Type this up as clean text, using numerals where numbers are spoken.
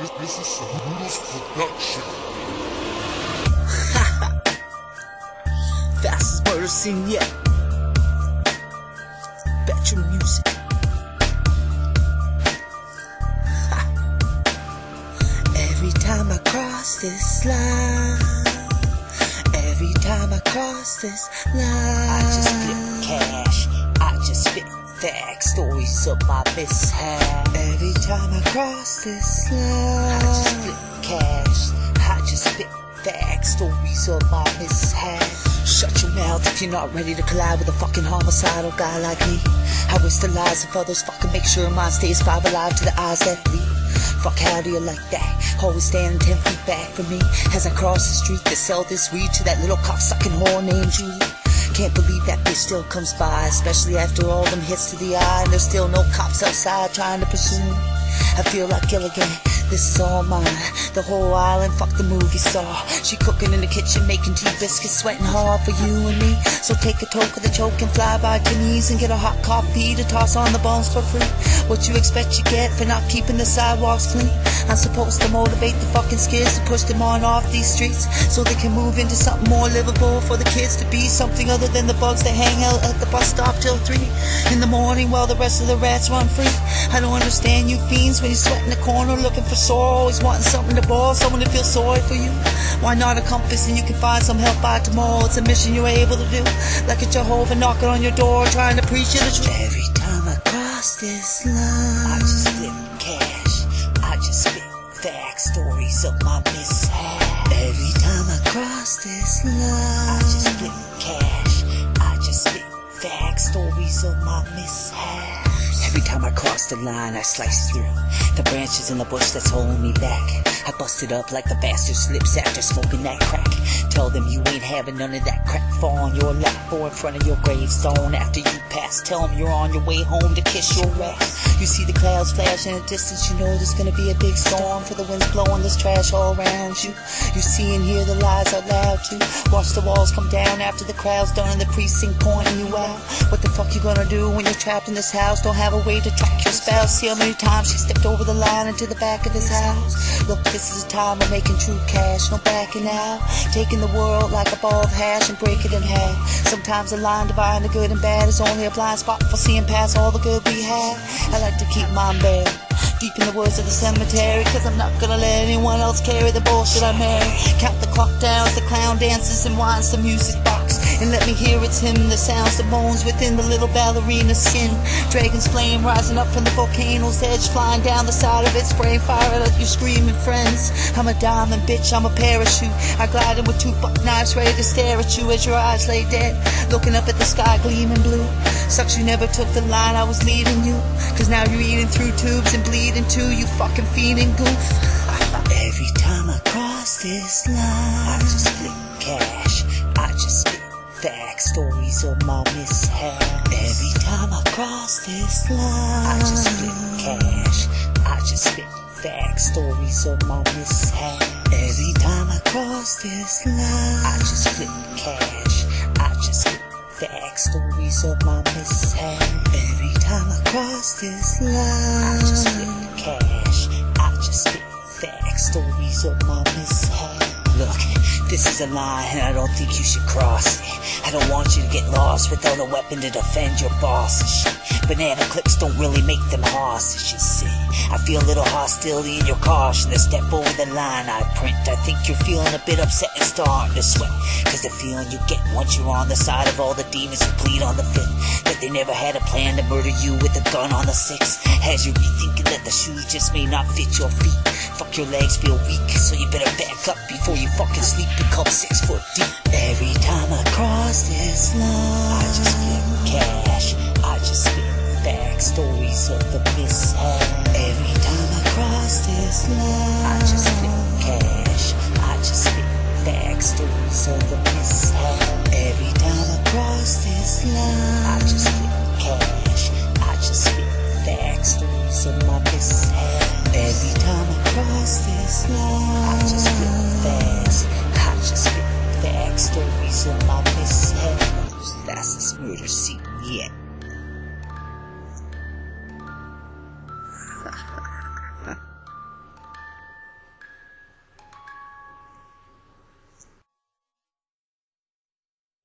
This is some Noodles production. Fastest murder scene yet. Bedroom music. Every time I cross this line, every time I cross this line, I just flip cash, I just spit facts, stories of my mishap. Every time I cross this line, I just flip cash, I just spit facts, stories of my mishap. Shut your mouth if you're not ready to collide with a fucking homicidal guy like me. I wish the lives of others fucking make sure mine stays 5 alive to the eyes that bleed. Fuck, how do you like that? Always standing 10 feet back from me as I cross the street to sell this weed to that little cock-sucking whore named Julie. Can't believe that bitch still comes by, especially after all them hits to the eye, and there's still no cops outside trying to pursue me. I feel like Gilligan, this is all mine. The whole island, fuck the movie star. She cooking in the kitchen, making tea biscuits, sweating hard for you and me. So take a toke of the choke and fly by your knees and get a hot coffee to toss on the bones for free. What you expect you get for not keeping the sidewalks clean? I'm supposed to motivate the fucking skids to push them on off these streets so they can move into something more livable for the kids to be something other than the bugs that hang out at the bus stop till 3 in the morning while the rest of the rats run free. I don't understand you fiends when you sweat in the corner looking for sore, always wanting something to ball, someone to feel sorry for you. Why not a compass and you can find some help by tomorrow? It's a mission you're able to do, like a Jehovah knocking on your door trying to preach you the truth. Every time I cross this line, I just flip cash, I just spit facts, stories of my mishap. Every time I cross this line, I just flip cash, I just spit facts, stories of my mishap. Every time I cross the line, I slice through the branches in the bush that's holding me back. I busted up like the bastard's lips after smoking that crack. Tell them you ain't having none of that crack fall on your lap or in front of your gravestone after you pass. Tell them you're on your way home to kiss your ass. You see the clouds flash in the distance, you know there's gonna be a big storm, for the wind's blowing this trash all around you. You see and hear the lies out loud too. Watch the walls come down after the crowd's done and the precinct pointing you out. What the fuck you gonna do when you're trapped in this house? Don't have a way to track your spouse. See how many times she stepped over the line into the back of this house. Look, this is a time of making true cash, no backing out. Taking the world like a ball of hash and break it in half. Sometimes the line dividing the good and bad is only a blind spot for seeing past all the good we have. I like to keep mine bare, deep in the woods of the cemetery, cause I'm not gonna let anyone else carry the bullshit I marry. Count the clock down as the clown dances and winds the music box, and let me hear its hymn that sounds the bones within the little ballerina's skin. Dragon's flame rising up from the volcano's edge, flying down the side of it, spraying fire at you screaming friends. I'm a diamond bitch, I'm a parachute. I glide in with 2 buck knives ready to stare at you as your eyes lay dead, looking up at the sky gleaming blue. Sucks you never took the line I was leading you, cause now you're eating through tubes and bleeding too, you fucking fiending goof. Every time I cross this line, I just flip cash, I just spit facts, stories of my mishap. Every time I cross this line, I just flip cash, I just spit facts, stories of my mishap. Every time I cross this line, I just flip cash, I just spit facts, stories of my mishap. Every time I cross this line, I just flip cash, I just spit facts, stories of my mishap. Look, this is a line and I don't think you should cross it. I don't want you to get lost without a weapon to defend your boss and shit. Banana clips don't really make them horses, you see. I feel a little hostility in your caution to step over the line I print. I think you're feeling a bit upset and starting to sweat, cause the feeling you get once you're on the side of all the demons who plead on the 5th, that they never had a plan to murder you with a gun on the 6th, has you rethinking that the shoes just may not fit your feet. Fuck, your legs feel weak, so you better back up before you fucking sleep and come 6 foot deep. Every time I cross this line, I just flip cash, I just spit facts, stories of the mishap. Every time I cross this line, I just flip cash, I just spit facts, stories of the mishap. Every time I cross this line, I just flip cash, I just spit facts, stories of my mishap. Every time I cross this line, I just flip facts, I just spit facts, stories of my mishap. Fastest murder scene yet.